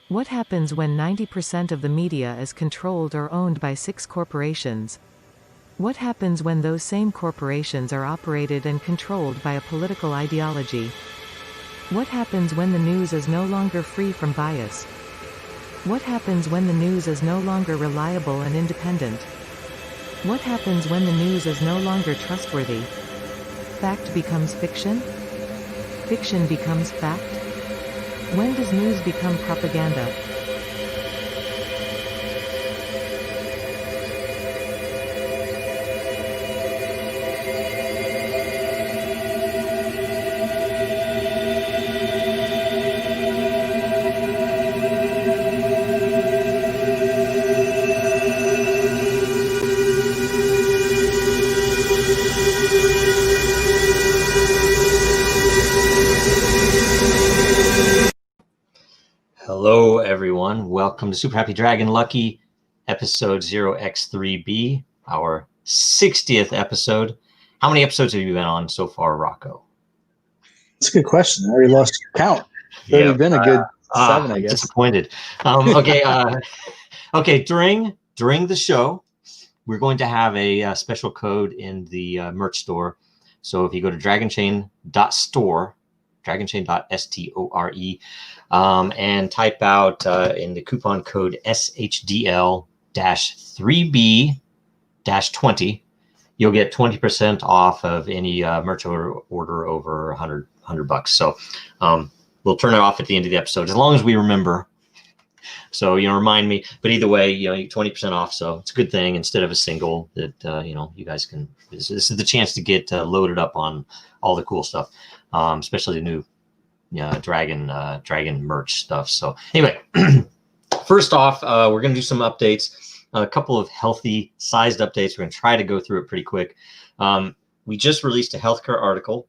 What happens when 90% of the media is controlled or owned by 6 corporations? What happens when those same corporations are operated and controlled by a political ideology? What happens when the news is no longer free from bias? What happens when the news is no longer reliable and independent? What happens when the news is no longer trustworthy? Fact becomes fiction? Fiction becomes fact? When does news become propaganda? Hello, everyone. Welcome to Super Happy Dragon Lucky, episode 0x3b, our 60th episode. How many episodes have you been on so far, Rocco? That's a good question. I already lost count. It's already been a good 7, I guess. Disappointed. Okay. During the show, we're going to have a special code in the merch store. So if you go to dragonchain.store, dragonchain.store, and type out in the coupon code SHDL 0x3b-20, you'll get 20% off of any merch order over $100. So we'll turn it off at the end of the episode as long as we remember. So, remind me. But either way, 20% off. So it's a good thing instead of a single that, you guys can. This is the chance to get loaded up on all the cool stuff, especially the new Dragon merch stuff. So anyway, first off, we're going to do some updates, a couple of healthy sized updates. We're going to try to go through it pretty quick. We just released a healthcare article,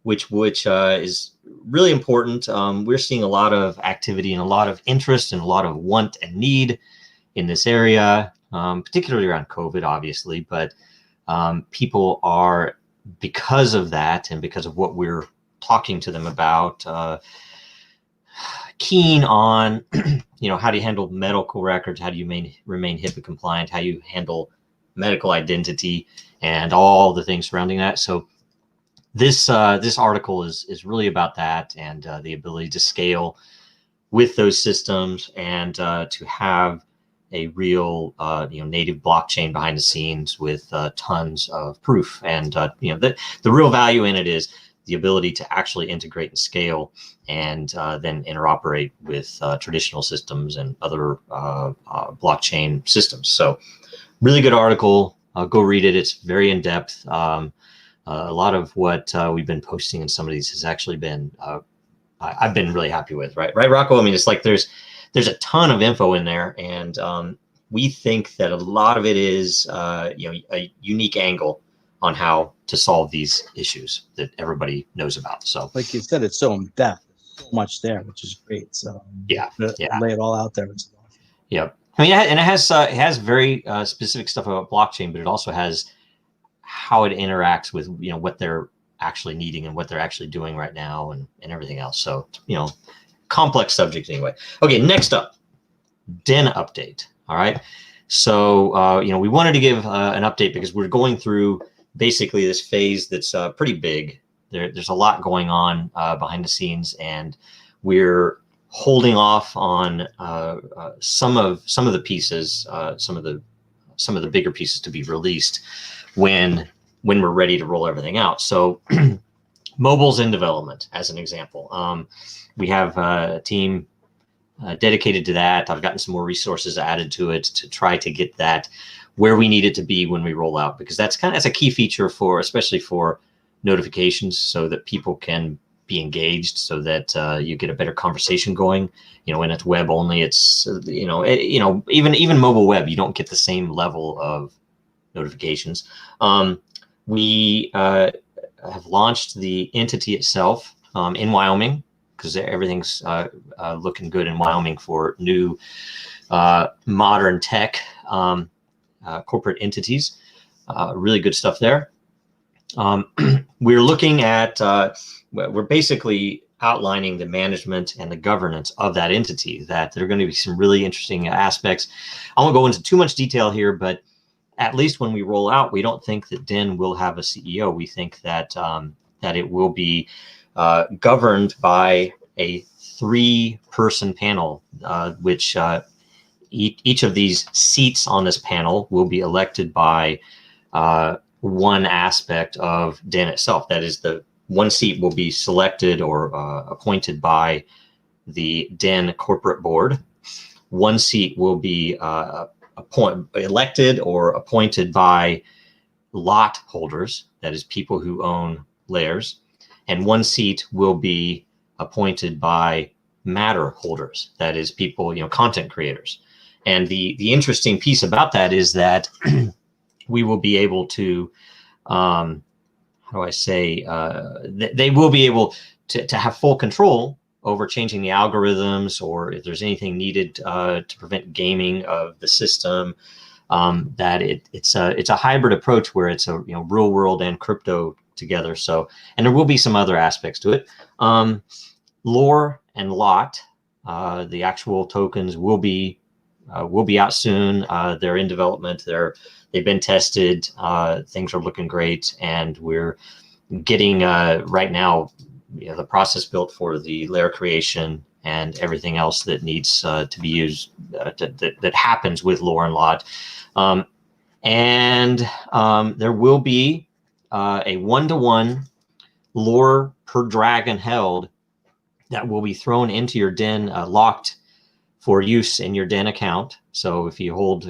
which is really important. We're seeing a lot of activity and a lot of interest and a lot of want and need in this area, particularly around COVID, obviously. But people are, because of that and because of what we're talking to them about, keen on, how do you handle medical records? How do you remain HIPAA compliant? How you handle medical identity and all the things surrounding that. So this article is really about that and the ability to scale with those systems and to have a real native blockchain behind the scenes with tons of proof. And the real value in it is the ability to actually integrate and scale and then interoperate with traditional systems and other blockchain systems. So really good article. Go read it. It's very in depth. A lot of what we've been posting in some of these has actually been, I've been really happy with, right, Rocco? I mean, it's like there's a ton of info in there, and we think that a lot of it is a unique angle on how to solve these issues that everybody knows about. So like you said, it's so in depth, so much there, which is great. So yeah, lay it all out there. Yep. I mean, and it has very specific stuff about blockchain, but it also has how it interacts with what they're actually needing and what they're actually doing right now and everything else. So complex subject anyway. Okay, next up, DEN update. All right. So we wanted to give an update because we're going through basically this phase that's pretty big. There's a lot going on behind the scenes, and we're holding off on some of the pieces, some of the bigger pieces to be released when we're ready to roll everything out. So mobile's in development, as an example. We have a team dedicated to that. I've gotten some more resources added to it to try to get that where we need it to be when we roll out, because that's a key feature especially for notifications, so that people can be engaged, so that you get a better conversation going. When it's web only, it's even mobile web, you don't get the same level of notifications. We have launched the entity itself in Wyoming, because everything's looking good in Wyoming for new modern tech corporate entities. Really good stuff there. We're looking at, we're basically outlining the management and the governance of that entity, that there are going to be some really interesting aspects. I won't go into too much detail here, but at least when we roll out, we don't think that DEN will have a CEO. We think that that it will be governed by a 3-person panel, which each of these seats on this panel will be elected by one aspect of DEN itself. That is, the one seat will be selected or appointed by the DEN corporate board. One seat will be elected or appointed by lot holders, that is, people who own layers, and one seat will be appointed by matter holders, that is, people, content creators. And the interesting piece about that is that we will be able to, how do I say, they will be able to have full control over changing the algorithms, or if there's anything needed to prevent gaming of the system. That it's a hybrid approach where it's a real world and crypto together. So, and there will be some other aspects to it. Lore and lot, the actual tokens will be out soon. They're in development. They've been tested. Things are looking great, and we're getting right now the process built for the layer creation and everything else that needs to be used that happens with lore and lot. And there will be a 1-to-1 lore per dragon held that will be thrown into your DEN, locked for use in your DEN account. So if you hold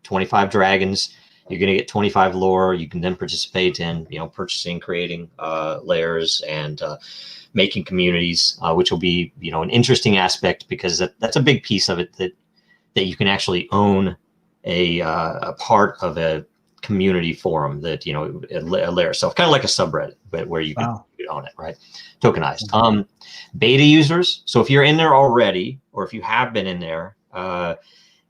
25 dragons, you're going to get 25 lore. You can then participate in purchasing, creating layers, and making communities, which will be an interesting aspect, because that's a big piece of it, that you can actually own a part of a community forum, that a layer itself, kind of like a subreddit, but where you can own it, right? Tokenized. Beta users. So if you're in there already, or if you have been in there,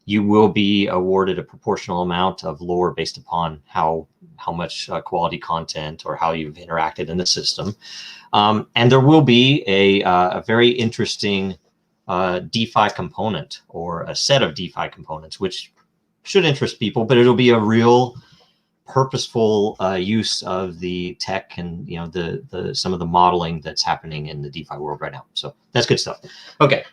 you will be awarded a proportional amount of lore based upon how much quality content or how you've interacted in the system. And there will be a very interesting DeFi component, or a set of DeFi components, which should interest people, but it'll be a real purposeful use of the tech and the some of the modeling that's happening in the DeFi world right now. So that's good stuff. Okay.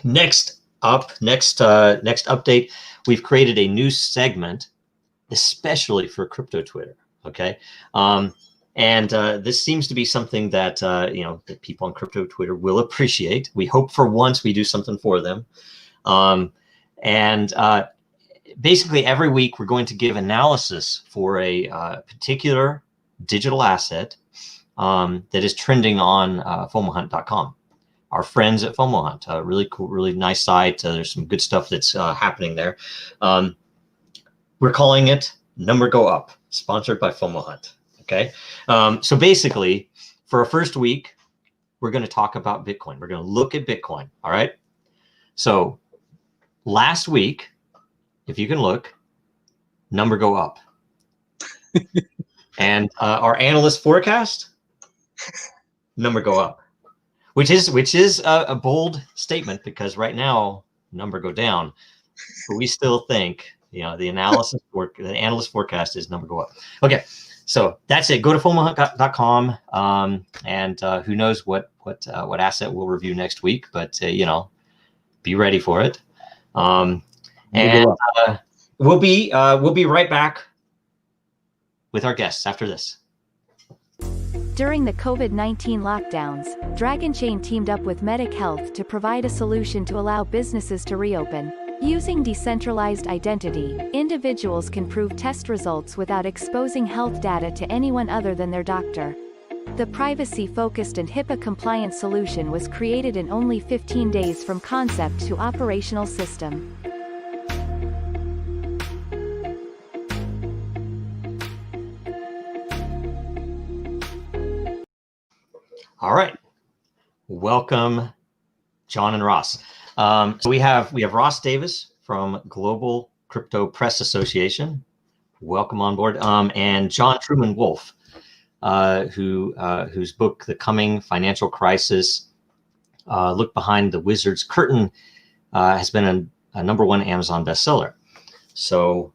Next update, we've created a new segment especially for crypto Twitter. Okay. And this seems to be something that that people on crypto Twitter will appreciate. We hope for once we do something for them. Basically every week we're going to give analysis for a particular digital asset that is trending on FOMOhunt.com. Our friends at FOMOhunt, really cool, really nice site. There's some good stuff that's happening there. We're calling it Number Go Up, sponsored by FOMOhunt. Okay. So basically, for our first week, we're going to talk about Bitcoin. We're going to look at Bitcoin. All right. So last week, if you can look, number go up. And our analyst forecast, number go up, which is a bold statement, because right now number go down, but we still think the analyst forecast is number go up. Okay, so that's it. Go to FOMOhunt.com, and who knows what asset we'll review next week, but be ready for it. And we'll be right back with our guests after this. During the COVID-19 lockdowns, Dragonchain teamed up with Medic Health to provide a solution to allow businesses to reopen. Using decentralized identity, individuals can prove test results without exposing health data to anyone other than their doctor. The privacy-focused and HIPAA-compliant solution was created in only 15 days from concept to operational system. All right, welcome, John and Ross. So we have Ross Davis from Global Crypto Press Association. Welcome on board, and Truman Wolfe whose book, The Coming Financial Crisis, Look Behind the Wizard's Curtain, has been a #1 Amazon bestseller. So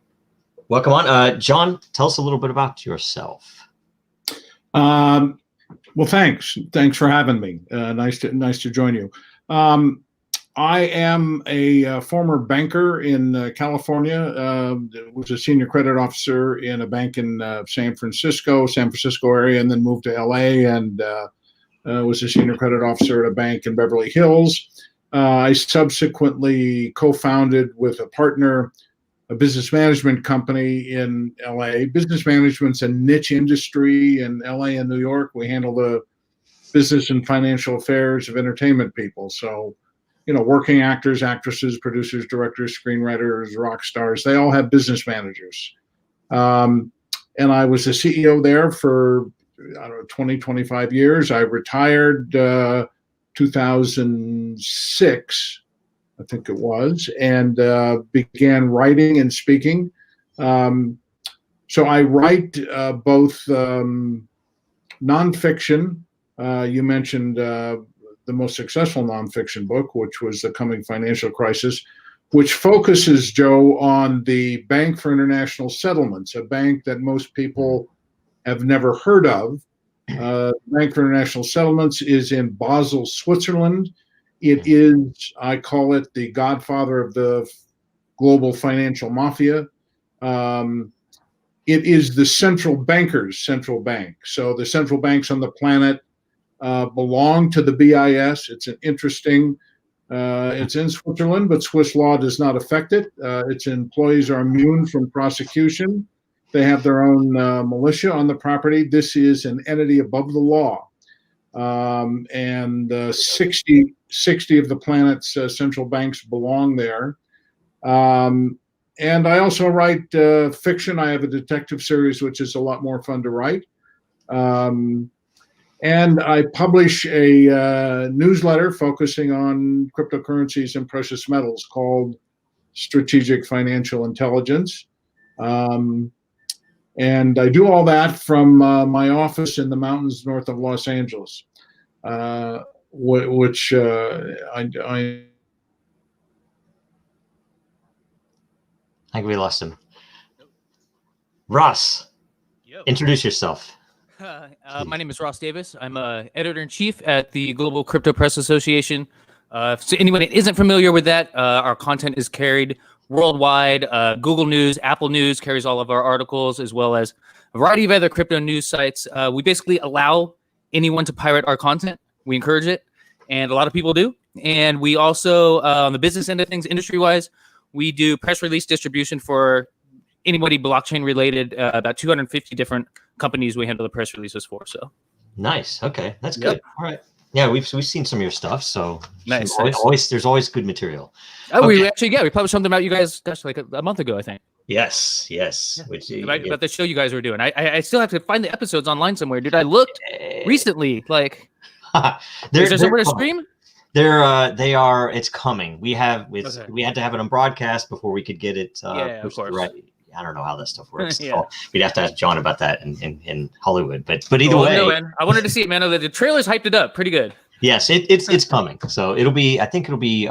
welcome on. John, tell us a little bit about yourself. Well, thanks for having me. Nice to join you. I am a former banker in California. Was a senior credit officer in a bank in San Francisco area, and then moved to LA and was a senior credit officer at a bank in Beverly Hills. I subsequently co-founded with a partner a business management company in LA. Business management's a niche industry in LA and New York. We handle the business and financial affairs of entertainment people. So, working actors, actresses, producers, directors, screenwriters, rock stars, they all have business managers. And I was the CEO there for, 20, 25 years. I retired 2006. I think it was, and began writing and speaking. So I write both nonfiction. You mentioned the most successful nonfiction book, which was The Coming Financial Crisis, which focuses, Joe, on the Bank for International Settlements, a bank that most people have never heard of. Bank for International Settlements is in Basel, Switzerland. It is, I call it, the godfather of the global financial mafia. It is the central banker's central bank. So the central banks on the planet belong to the BIS. It's an interesting, it's in Switzerland, but Swiss law does not affect it. Its employees are immune from prosecution. They have their own militia on the property. This is an entity above the law. And 60 of the planet's central banks belong there. And I also write fiction. I have a detective series, which is a lot more fun to write. And I publish a newsletter focusing on cryptocurrencies and precious metals called Strategic Financial Intelligence. And I do all that from my office in the mountains north of Los Angeles, which I think we lost him. Ross, introduce yourself. My name is Ross Davis. I'm editor-in-chief at the Global Crypto Press Association. So anyone that isn't familiar with that, our content is carried worldwide. Google News, Apple News carries all of our articles, as well as a variety of other crypto news sites. We basically allow anyone to pirate our content. We encourage it, and a lot of people do. And we also, on the business end of things, industry-wise, we do press release distribution for anybody blockchain related. About 250 different companies we handle the press releases for. So nice. Okay, that's good. All right. Yeah, we've seen some of your stuff, so nice. There's always good material. Oh, okay. We published something about you guys, gosh, like a month ago, I think. Yes. Yeah. Which about the show you guys were doing. I still have to find the episodes online somewhere, dude. I looked recently, like. Is there somewhere to stream? They are. It's coming. We had to have it on broadcast before we could get it. Of course. Right. I don't know how that stuff works. Yeah. So we'd have to ask John about that in Hollywood. But either way, I wanted to see it, man. The trailers hyped it up pretty good. Yes, it's coming. So I think it'll be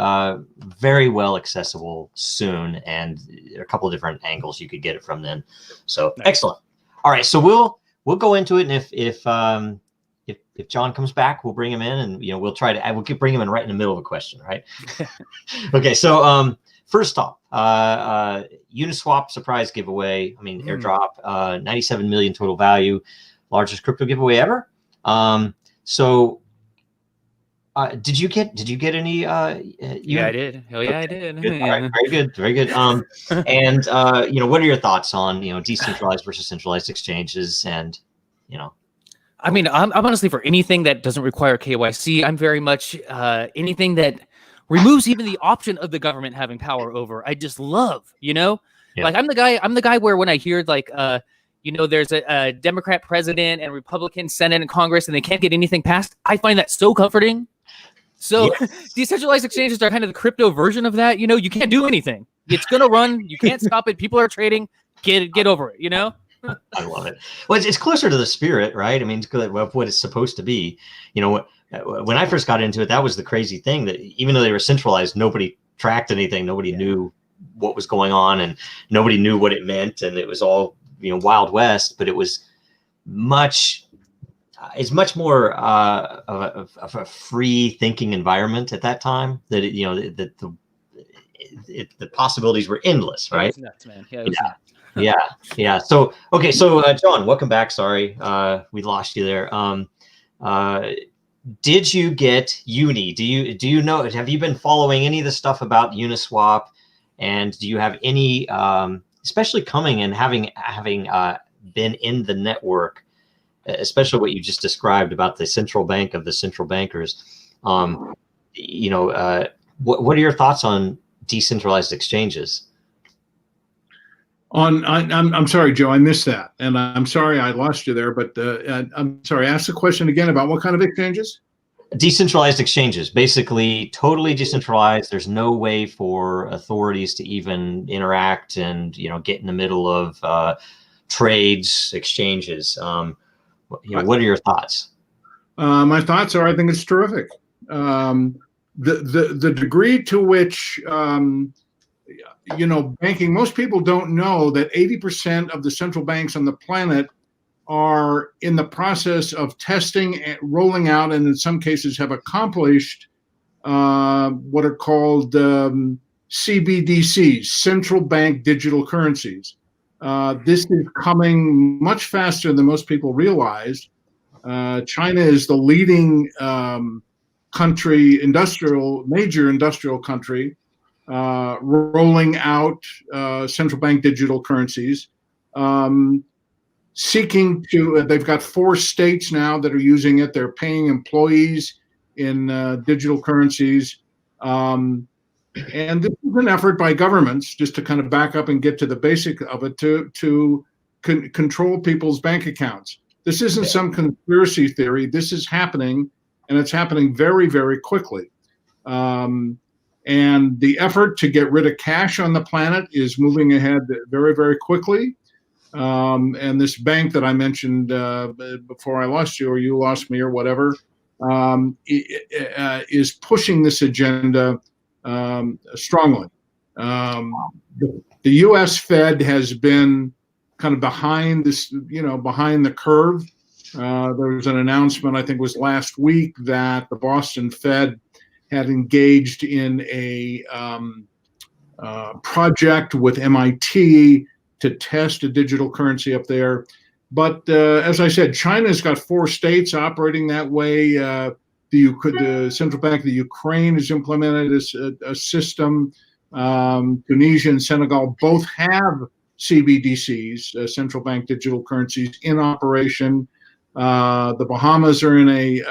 very well accessible soon, and a couple of different angles you could get it from then. So nice. Excellent. All right, so we'll go into it, and if John comes back, we'll bring him in, and we'll bring him in right in the middle of a question, right? Okay, so first off, Uniswap surprise giveaway. I mean, airdrop, 97 million total value, largest crypto giveaway ever. Did you get any? Yeah, I did. Hell yeah, I did. Good. All right, very good. And what are your thoughts on decentralized versus centralized exchanges, and I mean, I'm honestly for anything that doesn't require KYC. I'm very much anything that removes even the option of the government having power over. I just love, like I'm the guy where when I hear like, there's a Democrat president and Republican Senate and Congress and they can't get anything passed. I find that so comforting. So decentralized exchanges are kind of the crypto version of that. You can't do anything. It's going to run. You can't stop it. People are trading. Get over it, I love it. Well, it's closer to the spirit, right? I mean, it's good of what it's supposed to be. You know, when I first got into it, that was the crazy thing, that even though they were centralized, nobody tracked anything. Nobody knew what was going on, and nobody knew what it meant. And it was all, Wild West, but it was it's much more of a free thinking environment at that time, that the possibilities were endless, right? It was nuts, man. Yeah, it was nuts. Yeah. So, okay. So, John, welcome back. Sorry, we lost you there. Did you get Uni? Do you know? Have you been following any of the stuff about Uniswap? And do you have any, especially coming and having been in the network, especially what you just described about the central bank of the central bankers? What are your thoughts on decentralized exchanges? I'm sorry, Joe, I missed that, and I'm sorry I lost you there. But I'm sorry. Ask the question again about what kind of exchanges? Decentralized exchanges, basically totally decentralized. There's no way for authorities to even interact and get in the middle of trades, exchanges. What are your thoughts? My thoughts are, I think it's terrific. The degree to which banking, most people don't know that 80% of the central banks on the planet are in the process of testing and rolling out, and in some cases have accomplished what are called CBDCs, central bank digital currencies. This is coming much faster than most people realize. China is the leading country, major industrial country, rolling out central bank digital currencies, seeking to, they've got 4 states now that are using it. They're paying employees in digital currencies. And this is an effort by governments, just to kind of back up and get to the basic of it, to control people's bank accounts. This isn't some conspiracy theory. This is happening, and it's happening very, very quickly. And the effort to get rid of cash on the planet is moving ahead very, very quickly. And this bank that I mentioned before I lost you, or you lost me, or whatever, is pushing this agenda strongly. The U.S. Fed has been kind of behind this, behind the curve. There was an announcement, I think it was last week, that the Boston Fed had engaged in a project with MIT to test a digital currency up there. But as I said, China's got 4 states operating that way. The Central Bank of the Ukraine has implemented a system. Tunisia and Senegal both have CBDCs, central bank digital currencies, in operation. The Bahamas are in a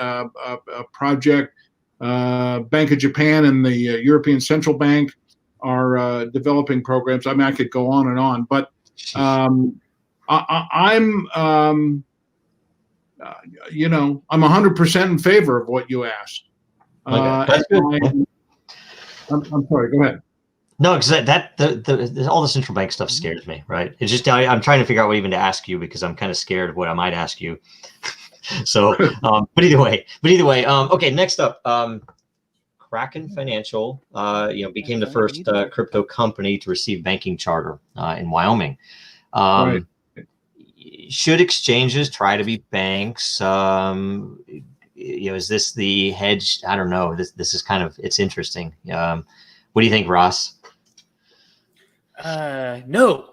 project. Bank of Japan and the European Central Bank are developing programs. I mean, I could go on and on, but I'm 100% in favor of what you asked. I'm sorry. Go ahead. No, because all the central bank stuff scares me, right? It's just I'm trying to figure out what even to ask you, because I'm kind of scared of what I might ask you. So, but either way, okay. Next up, Kraken Financial, became the first crypto company to receive banking charter in Wyoming. Right. Should exchanges try to be banks? Is this the hedge? I don't know. This is kind of, it's interesting. What do you think, Ross? No.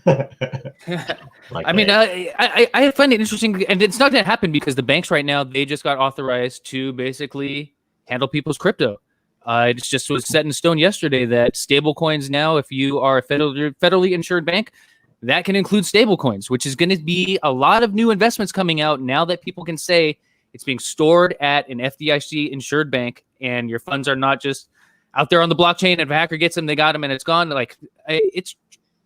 I mean, I find it interesting, and it's not going to happen because the banks right now, they just got authorized to basically handle people's crypto. It just was set in stone yesterday that stable coins now, if you are a federally insured bank, that can include stable coins, which is going to be a lot of new investments coming out now that people can say it's being stored at an FDIC insured bank, and your funds are not just out there on the blockchain. And if a hacker gets them, they got them and it's gone. Like, it's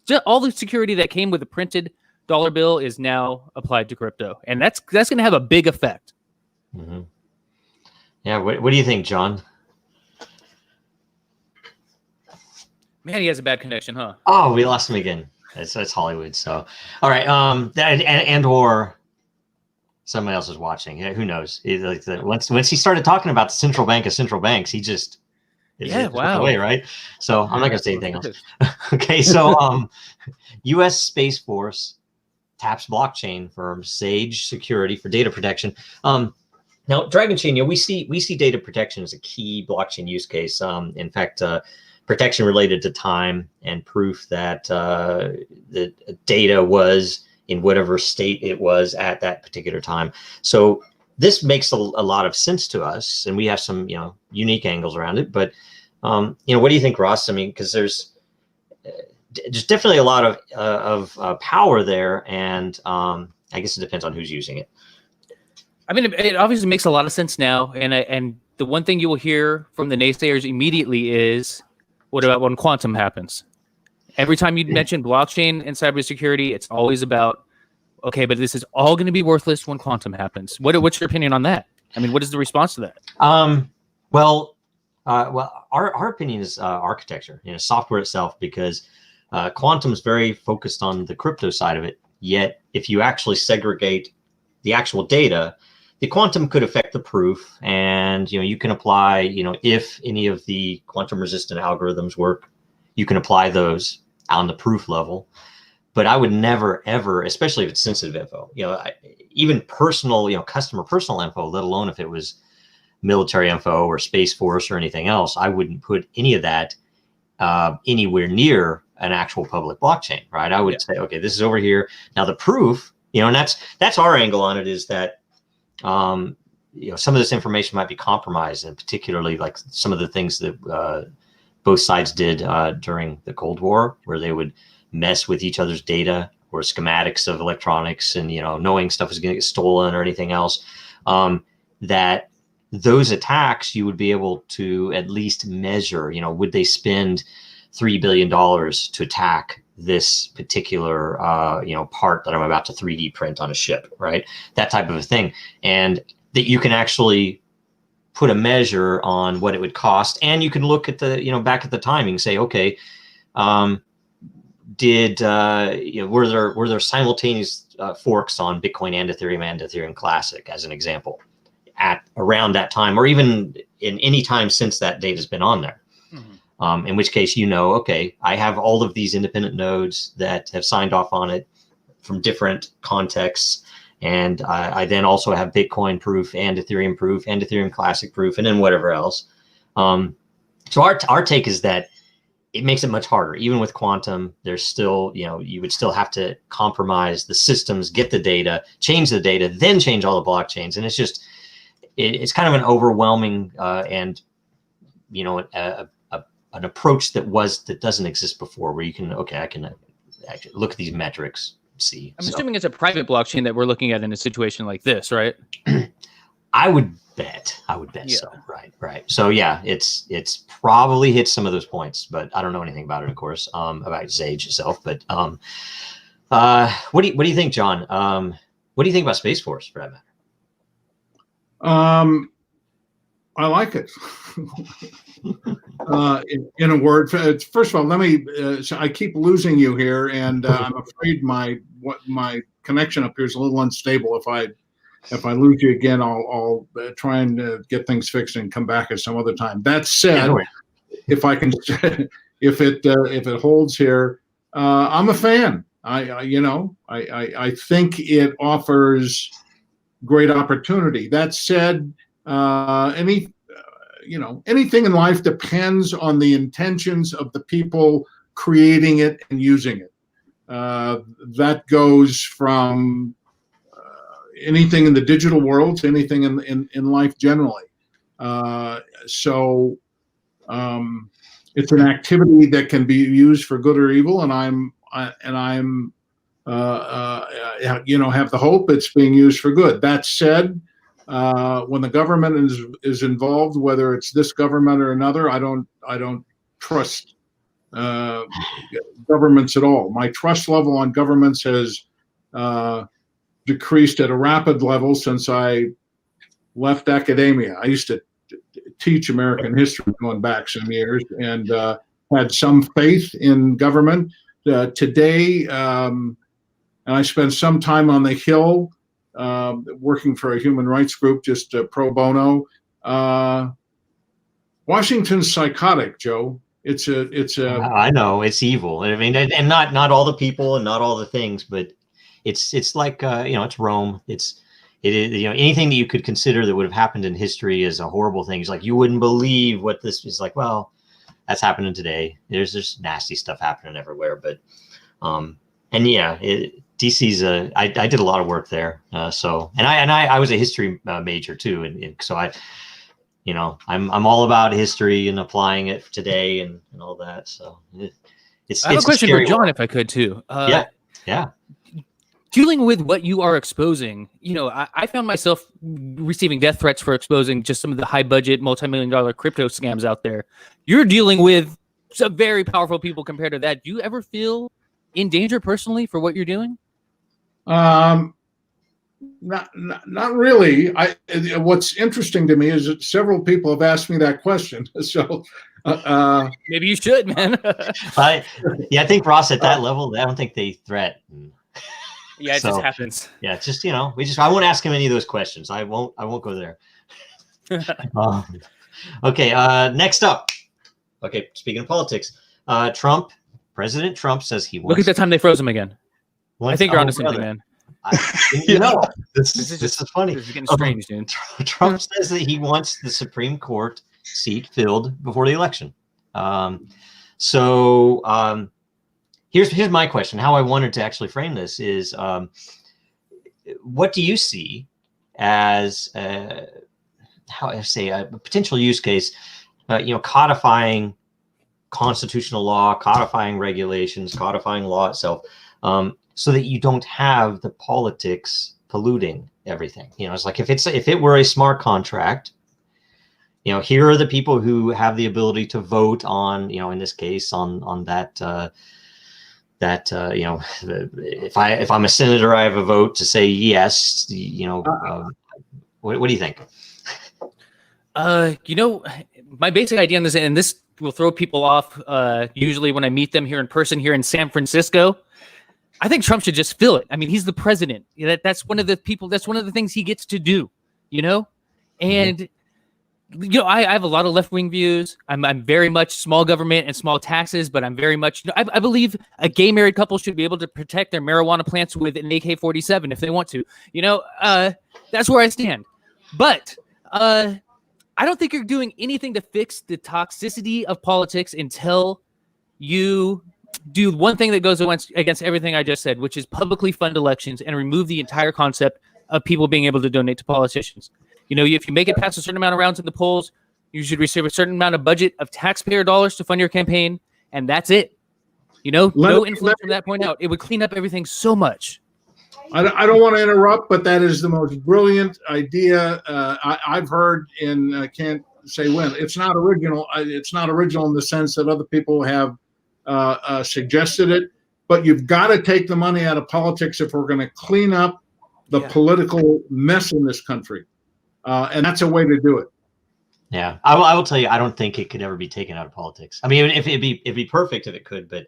just all the security that came with a printed dollar bill is now applied to crypto, and that's going to have a big effect. Mm-hmm. Yeah. What do you think, John? Man, he has a bad connection, huh? Oh, we lost him again. It's Hollywood. So, all right. And or somebody else is watching. Yeah, who knows? Once he started talking about the central bank of central banks, he just wow. away, right? So I'm not gonna say anything else. Okay, so U.S. Space Force taps blockchain firm Sage Security for data protection. Now, Dragonchain, we see data protection as a key blockchain use case. In fact, protection related to time and proof that the data was in whatever state it was at that particular time. So this makes a lot of sense to us, and we have some unique angles around it. But what do you think, Ross? I mean, because there's definitely a lot of power there, and I guess it depends on who's using it. I mean, it obviously makes a lot of sense now, and the one thing you will hear from the naysayers immediately is, what about when quantum happens? Every time you mention blockchain and cybersecurity, it's always about, okay, but this is all going to be worthless when quantum happens. What's your opinion on that? I mean, what is the response to that? Well, our opinion is architecture, software itself, because quantum is very focused on the crypto side of it. Yet, if you actually segregate the actual data, the quantum could affect the proof, and you can apply, if any of the quantum resistant algorithms work, you can apply those on the proof level. But I would never, ever, especially if it's sensitive info, even personal, customer personal info, let alone if it was military info or Space Force or anything else, I wouldn't put any of that anywhere near an actual public blockchain, right? I would say, okay, this is over here. Now the proof, and that's our angle on it, is that some of this information might be compromised, and particularly like some of the things that both sides did during the Cold War, where they would mess with each other's data or schematics of electronics, and knowing stuff is going to get stolen or anything else. That those attacks, you would be able to at least measure. Would they spend $3 billion to attack this particular part that I'm about to 3D print on a ship, right? That type of a thing. And that you can actually put a measure on what it would cost, and you can look at the back at the timing, say, okay, were there simultaneous forks on Bitcoin and Ethereum Classic, as an example, at around that time, or even in any time since that date has been on there. In which case, okay, I have all of these independent nodes that have signed off on it from different contexts. And I then also have Bitcoin proof and Ethereum Classic proof, and then whatever else. So our take is that it makes it much harder. Even with quantum, there's still, you would still have to compromise the systems, get the data, change the data, then change all the blockchains. And it's kind of an overwhelming and, an approach that doesn't exist before, where you can, I can actually look at these metrics, see. I'm assuming it's a private blockchain that we're looking at in a situation like this, right? I would bet so. Right. So yeah, it's probably hit some of those points, but I don't know anything about it, of course, about Sage itself. But what do you think, John? What do you think about Space Force, for that matter? I like it. In a word, first of all, let me. I keep losing you here, and I'm afraid my connection up here is a little unstable. If I lose you again, I'll try and get things fixed and come back at some other time. That said, if it holds here, I'm a fan. I think it offers great opportunity. That said, anything in life depends on the intentions of the people creating it and using it. That goes from anything in the digital world to anything in life generally. So it's an activity that can be used for good or evil, and I'm have the hope it's being used for good. That said, when the government is involved, whether it's this government or another, I don't trust governments at all. My trust level on governments has decreased at a rapid level since I left academia. I used to teach American history going back some years, and had some faith in government. today, and I spent some time on the Hill, working for a human rights group, just pro bono. Washington's psychotic, Joe. It's a. I know it's evil. I mean, and not all the people and not all the things, but it's like it's Rome. It is anything that you could consider that would have happened in history as a horrible thing. It's like you wouldn't believe what this is like. Well, that's happening today. There's nasty stuff happening everywhere, but and yeah, DC's I did a lot of work there. So I was a history major too, and so I'm all about history and applying it today and all that. So it's. I have a question for John, world. if I could too. Yeah. Dealing with what you are exposing, I found myself receiving death threats for exposing just some of the high budget, multi-million-dollar crypto scams out there. You're dealing with some very powerful people compared to that. Do you ever feel in danger personally for what you're doing? Not really. What's interesting to me is that several people have asked me that question. So maybe you should, man. I think Ross at that level, I don't think they threaten. Yeah, it just happens. Yeah, it's just I won't ask him any of those questions. I won't go there. Okay, next up. Okay, speaking of politics, President Trump says he wants. Look at the time they froze him again. I think you're onto something, man. This is funny. This is getting strange, dude. Trump says that he wants the Supreme Court seat filled before the election. Here's my question. How I wanted to actually frame this is, what do you see as a potential use case? Codifying constitutional law, codifying regulations, codifying law itself, so that you don't have the politics polluting everything. It's like if it were a smart contract. Here are the people who have the ability to vote on, in this case, on that. If I'm a senator, I have a vote to say yes. What do you think? My basic idea on this, and this will throw people off. Usually, when I meet them here in person, here in San Francisco, I think Trump should just fill it. I mean, he's the president. That's one of the people. That's one of the things he gets to do. And. I have a lot of left-wing views. I'm very much small government and small taxes, but I'm very much, I believe a gay married couple should be able to protect their marijuana plants with an AK-47 if they want to. That's where I stand. But I don't think you're doing anything to fix the toxicity of politics until you do one thing that goes against everything I just said, which is publicly fund elections and remove the entire concept of people being able to donate to politicians. If you make it past a certain amount of rounds in the polls, you should receive a certain amount of budget of taxpayer dollars to fund your campaign, and that's it. No influence from that point out. It would clean up everything so much. I don't want to interrupt, but that is the most brilliant idea I've heard in can't say when. It's not original. It's not original in the sense that other people have suggested it, but you've got to take the money out of politics if we're going to clean up the political mess in this country. And that's a way to do it. Yeah, I will tell you, I don't think it could ever be taken out of politics. I mean, if it'd be perfect if it could, but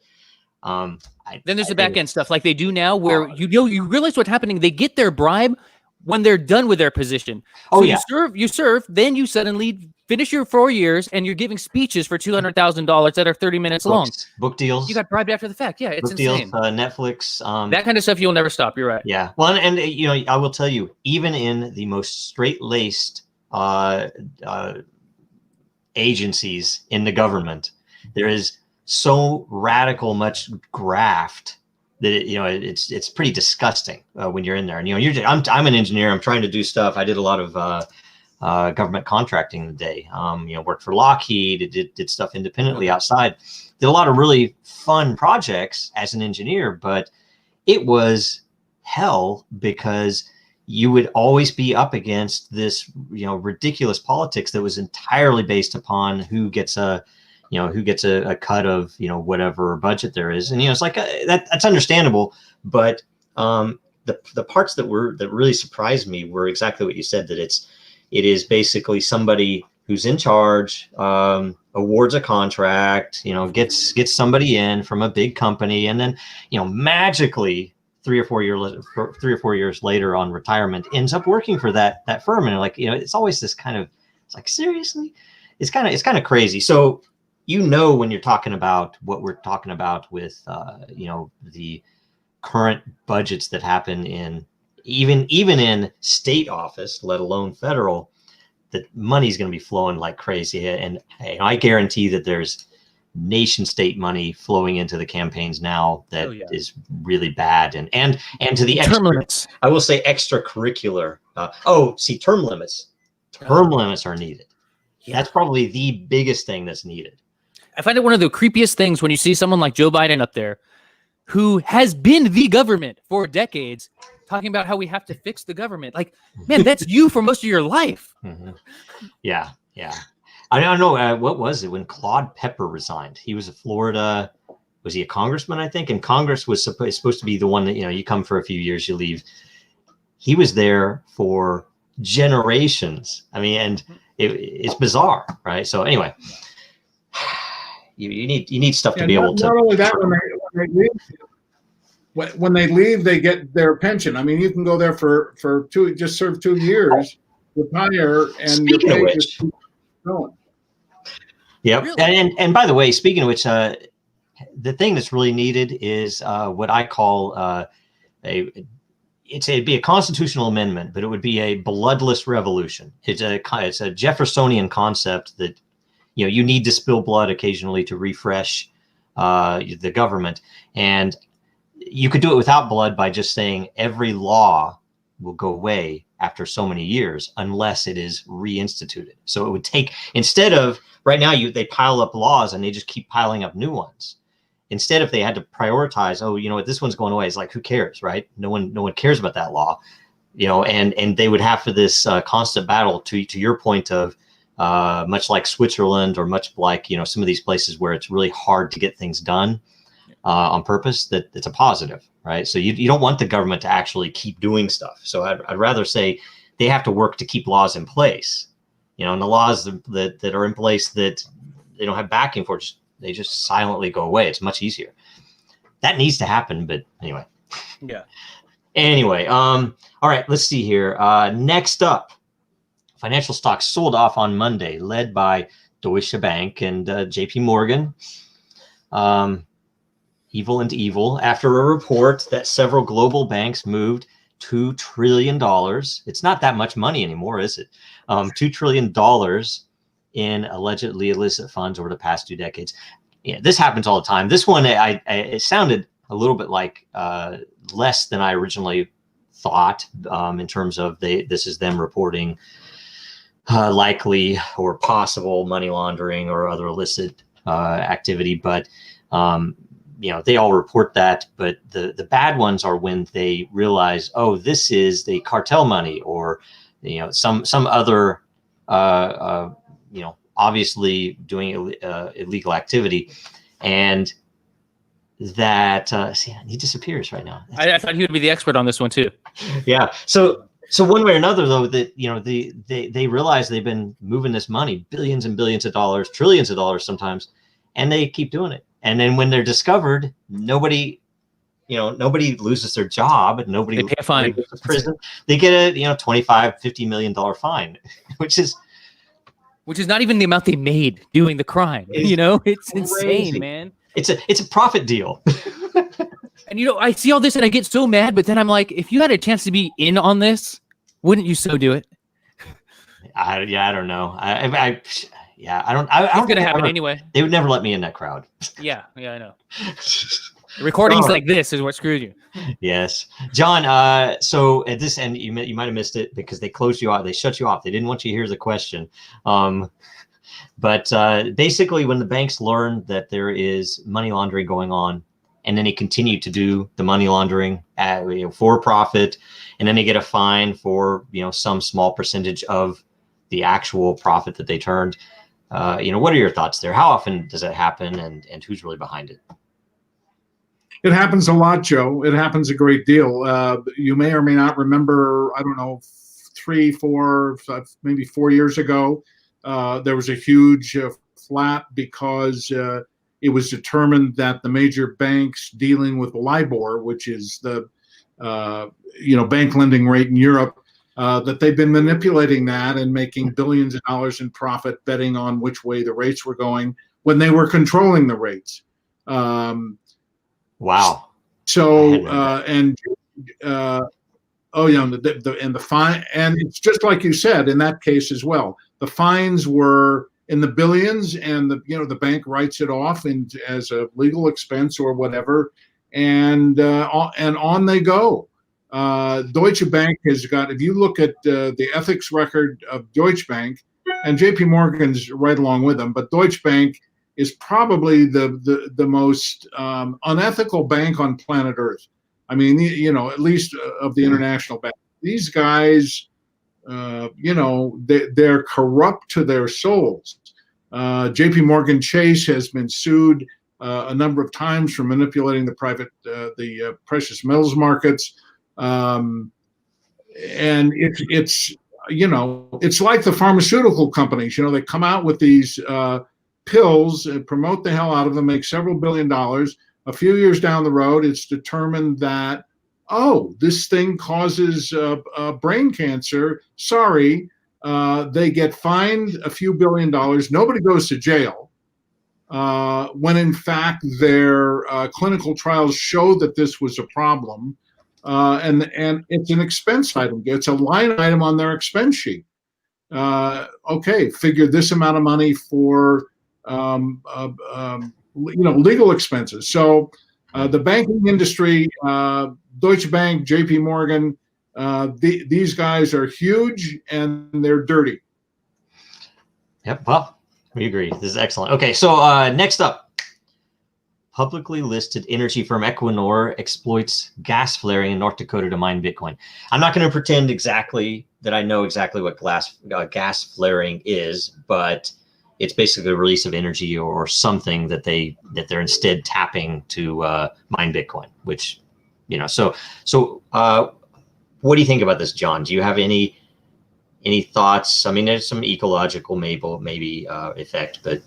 then there's the back end stuff like they do now, where you realize what's happening. They get their bribe when they're done with their position. So you serve, then you suddenly finish your 4 years, and you're giving speeches for $200,000 that are 30 minutes long. Book deals. You got bribed after the fact. Yeah, it's book insane. Deals, Netflix. That kind of stuff you'll never stop. You're right. Yeah. Well, and I will tell you, even in the most straight-laced agencies in the government, there is so radical much graft that it's pretty disgusting when you're in there. And I'm an engineer. I'm trying to do stuff. I did a lot of government contracting today. Worked for Lockheed. Did stuff independently outside. Did a lot of really fun projects as an engineer, but it was hell because you would always be up against this, ridiculous politics that was entirely based upon who gets a cut of, whatever budget there is. And, it's like that's understandable. But the parts that really surprised me were exactly what you said, that it is basically somebody who's in charge, awards a contract, gets somebody in from a big company, and then, magically 3 or 4 years later on retirement ends up working for that firm. And like, it's always this kind of, it's like, seriously, it's kind of crazy. So, when you're talking about what we're talking about with, the current budgets that happen in even in state office, let alone federal, that money's going to be flowing like crazy. And I guarantee that there's nation state money flowing into the campaigns now that is really bad. And to the term limits. I will say extracurricular. Term limits. Term limits are needed. Yeah. That's probably the biggest thing that's needed. I find it one of the creepiest things when you see someone like Joe Biden up there, who has been the government for decades, talking about how we have to fix the government. Like, man, that's you for most of your life. Mm-hmm. Yeah. I don't know. What was it when Claude Pepper resigned? He was a Florida. Was he a congressman, I think? And Congress was supposed to be the one that, you come for a few years, you leave. He was there for generations. I mean, and it's bizarre, right? So anyway, you need stuff to be able to. Not only that, when they leave, they get their pension. I mean, you can go there for just serve 2 years, retire, and your pay just keeps going. Yep. Really? And by the way, speaking of which, the thing that's really needed is what I call it'd be a constitutional amendment, but it would be a bloodless revolution. It's a Jeffersonian concept that you need to spill blood occasionally to refresh the government, and you could do it without blood by just saying every law will go away after so many years unless it is reinstituted. So it would take, instead of right now, they pile up laws and they just keep piling up new ones. Instead, if they had to prioritize, what, this one's going away, it's like, who cares, right? No one cares about that law, and they would have for this constant battle to your point of much like Switzerland, or much like, some of these places where it's really hard to get things done on purpose, that it's a positive, right? So you don't want the government to actually keep doing stuff. So I'd rather say they have to work to keep laws in place, and the laws that are in place that they don't have backing for, they just silently go away. It's much easier. That needs to happen, but anyway. Yeah. Anyway, all right, let's see here. Next up, financial stocks sold off on Monday, led by Deutsche Bank and JP Morgan. Evil after a report that several global banks moved $2 trillion. It's not that much money anymore, is it? $2 trillion in allegedly illicit funds over the past 2 decades. Yeah, this happens all the time. This one, it sounded a little bit like less than I originally thought, in terms of this is them reporting likely or possible money laundering or other illicit activity. But they all report that. But the bad ones are when they realize, oh, this is the cartel money, or some other obviously doing illegal activity, and that he disappears right now. I thought he would be the expert on this one too. Yeah. So one way or another, though, that they realize they've been moving this money, billions and billions of dollars, trillions of dollars sometimes, and they keep doing it. And then when they're discovered, nobody loses their job, nobody they pay a fine. Goes to prison. They get a $25-50 million fine, which is not even the amount they made doing the crime. It's insane, man. It's a profit deal. And I see all this and I get so mad, but then I'm like, if you had a chance to be in on this, wouldn't you so do it? I don't know. I don't. It's gonna happen anyway. They would never let me in that crowd. Yeah, I know. Recordings like this is what screwed you. Yes, John. So at this end, you might have missed it because they closed you out. They shut you off. They didn't want you to hear the question. But basically, when the banks learn that there is money laundering going on, and then they continue to do the money laundering for profit, and then they get a fine for some small percentage of the actual profit that they turned. What are your thoughts there? How often does that happen, and who's really behind it? It happens a lot, Joe. It happens a great deal. You may or may not remember, I don't know, 3, 4, maybe 4 years ago, there was a huge flap because it was determined that the major banks dealing with LIBOR, which is the bank lending rate in Europe, that they've been manipulating that and making billions of dollars in profit betting on which way the rates were going when they were controlling the rates. Wow. So and the fine, and it's just like you said in that case as well. The fines were in the billions, and the bank writes it off as a legal expense or whatever, and on they go. Deutsche Bank has got. If you look at the ethics record of Deutsche Bank, and J.P. Morgan's right along with them, but Deutsche Bank is probably the most unethical bank on planet Earth. I mean, at least of the international banks. These guys, they're corrupt to their souls. J.P. Morgan Chase has been sued a number of times for manipulating the precious metals markets, and it's like the pharmaceutical companies. They come out with these pills and promote the hell out of them, make several $billion. A few years down the road, it's determined that, this thing causes brain cancer. Sorry. They get fined a few $1 billion. Nobody goes to jail. When in fact their clinical trials show that this was a problem. And it's an expense item. It's a line item on their expense sheet. Figure this amount of money for legal expenses. So the banking industry, Deutsche Bank, J.P. Morgan, these guys are huge and they're dirty. Yep. Well, we agree. This is excellent. Okay. So next up, publicly listed energy firm Equinor exploits gas flaring in North Dakota to mine Bitcoin. I'm not going to pretend exactly that I know exactly what gas flaring is, but it's basically a release of energy or something that they're instead tapping to mine Bitcoin. Which, So what do you think about this, John? Do you have any thoughts? I mean, there's some ecological maybe effect, but.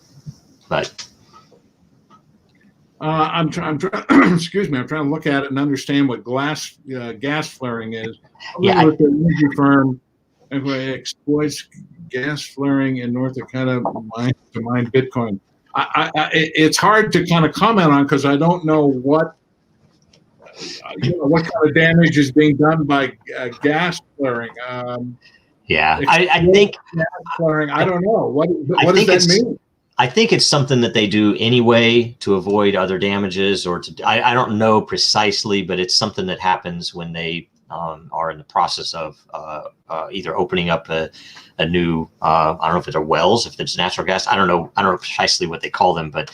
I'm trying. Excuse me. I'm trying to look at it and understand what gas flaring is. Yeah. The energy firm exploits gas flaring in North Dakota to mine Bitcoin. It's hard to kind of comment on because I don't know what kind of damage is being done by gas flaring. I think gas flaring. I don't know what does that mean. I think it's something that they do anyway to avoid other damages, or I don't know precisely, but it's something that happens when they are in the process of either opening up a new, I don't know if it's wells, if it's natural gas. I don't know precisely what they call them, but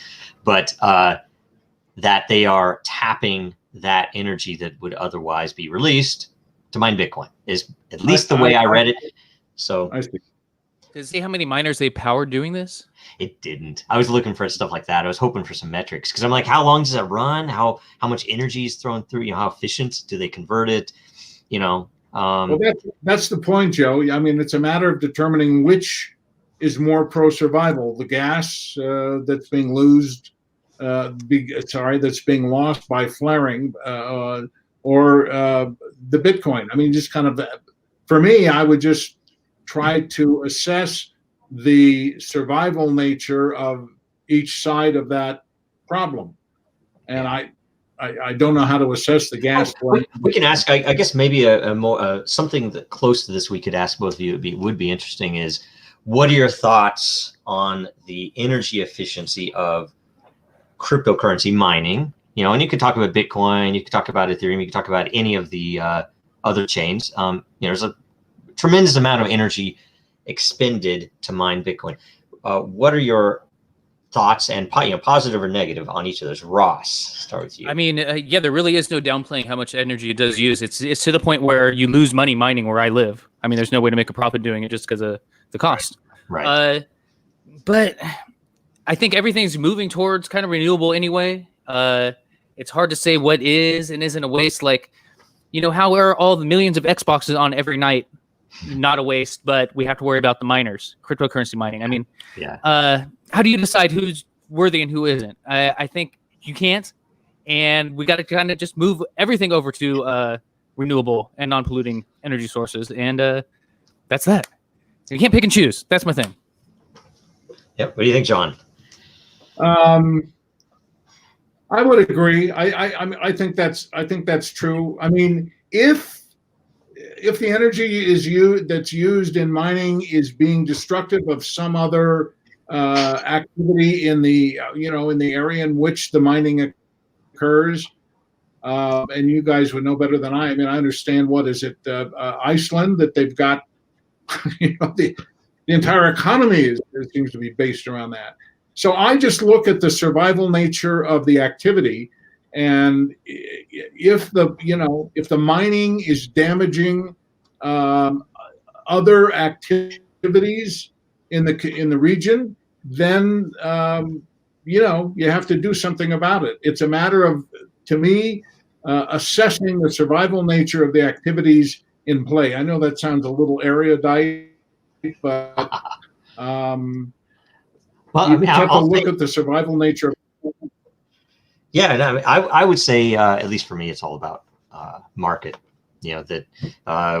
that they are tapping that energy that would otherwise be released to mine Bitcoin is at least the way I read it. So I see. Does it say how many miners they powered doing this? It didn't. I was looking for stuff like that. I was hoping for some metrics because I'm like, how long does it run? How much energy is thrown through? How efficient do they convert it? Well, that's the point, Joe. I mean, it's a matter of determining which is more pro-survival: the gas that's being lost by flaring, or the Bitcoin. I mean, just kind of, for me, I would just try to assess the survival nature of each side of that problem. And I don't know how to assess the gas. We can ask, I guess maybe a more something that close to this we could ask both of you would be interesting is, what are your thoughts on the energy efficiency of cryptocurrency mining? And you could talk about Bitcoin, you could talk about Ethereum, you could talk about any of the other chains. There's a tremendous amount of energy expended to mine Bitcoin. What are your thoughts and positive or negative on each of those? Ross, start with you. I mean, there really is no downplaying how much energy it does use. It's to the point where you lose money mining where I live. I mean, there's no way to make a profit doing it just because of the cost. Right. But I think everything's moving towards kind of renewable anyway. It's hard to say what is and isn't a waste. Like, how are all the millions of Xboxes on every night? not a waste, but we have to worry about the miners, cryptocurrency mining. I mean, Yeah. how do you decide who's worthy and who isn't? I think you can't, and we got to kind of just move everything over to renewable and non-polluting energy sources, and that's that. You can't pick and choose. That's my thing. Yep. What do you think, John? I would agree. I think that's true. I mean, if the energy that's used in mining is being destructive of some other activity in the area in which the mining occurs, and you guys would know better than I. I mean, I understand Iceland, that they've got the entire economy seems to be based around that. So I just look at the survival nature of the activity, and if the mining is damaging other activities in the region, then you have to do something about it. It's a matter of, to me, assessing the survival nature of the activities in play. I know that sounds a little erudite, but Well, you have to look at the survival nature. Yeah, and I would say, at least for me, it's all about market. That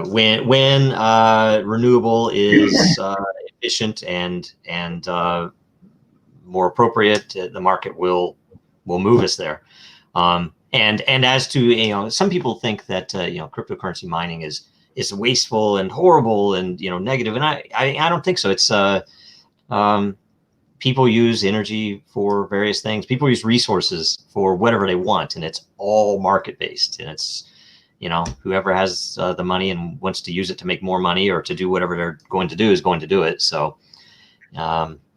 when renewable is efficient and more appropriate, the market will move us there. And as to some people think that cryptocurrency mining is wasteful and horrible and negative, and I don't think so. It's people use energy for various things. People use resources for whatever they want, and it's all market based. And it's whoever has the money and wants to use it to make more money or to do whatever they're going to do is going to do it. So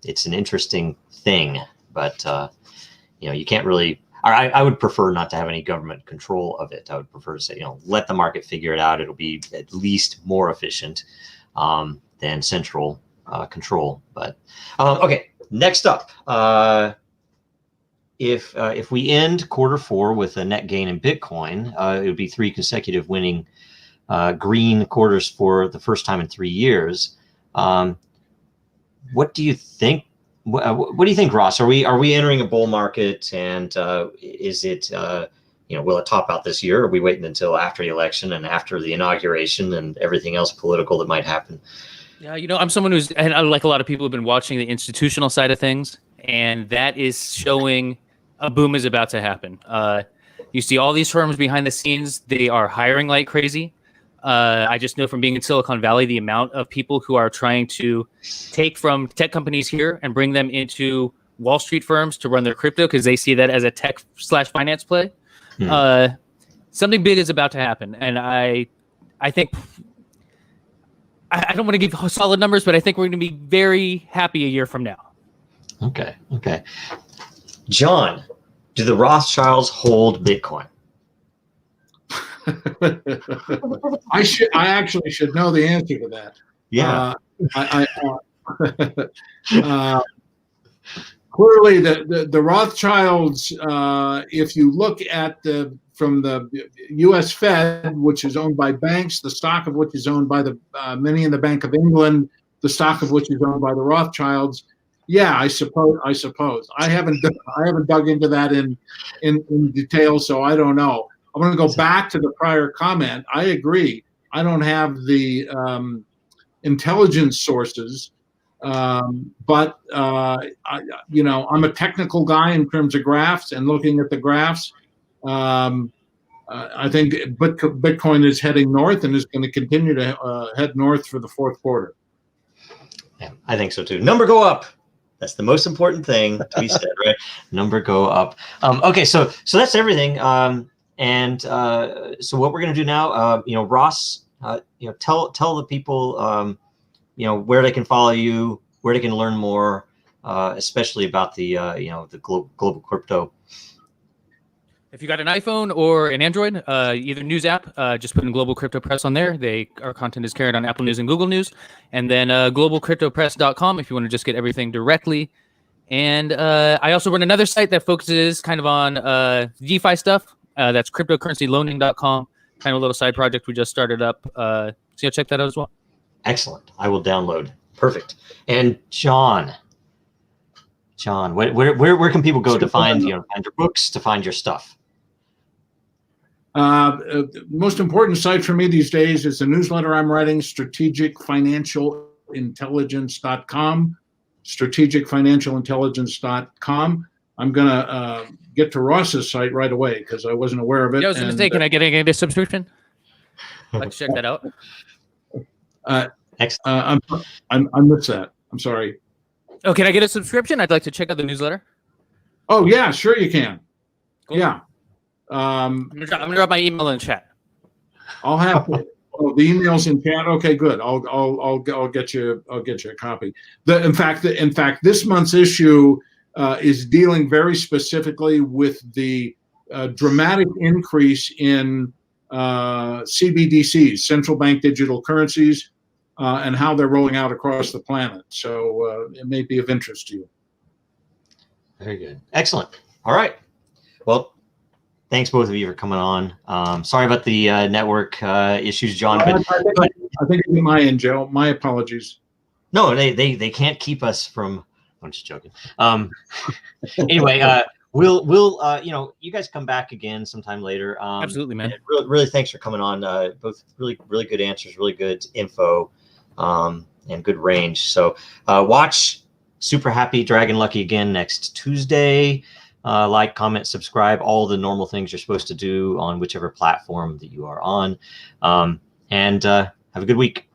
it's an interesting thing, but you can't really. I would prefer not to have any government control of it. I would prefer to say, let the market figure it out. It'll be at least more efficient than central control. But okay, next up, if we end Q4 with a net gain in Bitcoin, it would be 3 consecutive winning green quarters for the first time in 3 years. What do you think? What do you think, Ross? Are we entering a bull market, and is it will it top out this year? Or are we waiting until after the election and after the inauguration and everything else political that might happen? Yeah, I'm someone who's, and like a lot of people, have been watching the institutional side of things, and that is showing a boom is about to happen. You see all these firms behind the scenes; they are hiring like crazy. I just know from being in Silicon Valley, the amount of people who are trying to take from tech companies here and bring them into Wall Street firms to run their crypto because they see that as a tech/finance play. Something big is about to happen, and I think I don't want to give solid numbers, but I think we're going to be very happy a year from now. Okay. John, do the Rothschilds hold Bitcoin? I actually should know the answer to that. Yeah. Clearly, the Rothschilds, if you look at from the U.S. Fed, which is owned by banks, the stock of which is owned by the many in the Bank of England, the stock of which is owned by the Rothschilds. Yeah, I suppose. I haven't dug into that in detail, so I don't know. I'm going to go back to the prior comment. I agree. I don't have the intelligence sources, but I'm a technical guy in terms of graphs and looking at the graphs. I think Bitcoin is heading north and is going to continue to head north for the fourth quarter. Yeah, I think so too. Number go up. That's the most important thing to be said, right? Number go up. Okay, so that's everything. And so what we're going to do now, Ross, tell the people, where they can follow you, where they can learn more, especially about the global crypto. If you got an iPhone or an Android, either news app, just put in Global Crypto Press on there. Our content is carried on Apple News and Google News. And then globalcryptopress.com if you want to just get everything directly. And I also run another site that focuses kind of on DeFi stuff. That's cryptocurrencyloaning.com, kind of a little side project we just started up. So check that out as well. Excellent. I will download. Perfect. And John, where can people go to find find your books, to find your stuff? Most important site for me these days is the newsletter I'm writing, strategicfinancialintelligence.com. strategicfinancialintelligence.com. I'm going to get to Ross's site right away because I wasn't aware of it. Yeah, I was going to say, can I get a subscription? Let's check that out. I missed that. I'm sorry. Oh, can I get a subscription? I'd like to check out the newsletter. Oh, yeah, sure you can. Cool. Yeah. I'm gonna drop my email in chat. I'll have the emails in chat. Okay, good. I'll get you a copy. In fact, this month's issue is dealing very specifically with the dramatic increase in CBDCs, central bank digital currencies, and how they're rolling out across the planet. So it may be of interest to you. Very good. Excellent. All right. Well, thanks both of you for coming on. Sorry about the network issues, John. But I think it's my end, Joe. My apologies. No, they can't keep us from. I'm just joking. Anyway, we'll you guys come back again sometime later. Absolutely, man. Really, thanks for coming on. Both really good answers, really good info, and good range. So watch Super Happy Dragon Lucky again next Tuesday. Like, comment, subscribe, all the normal things you're supposed to do on whichever platform that you are on. And have a good week.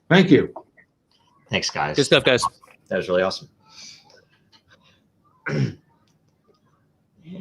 Thank you. Thanks, guys. Good stuff, guys. That was really awesome.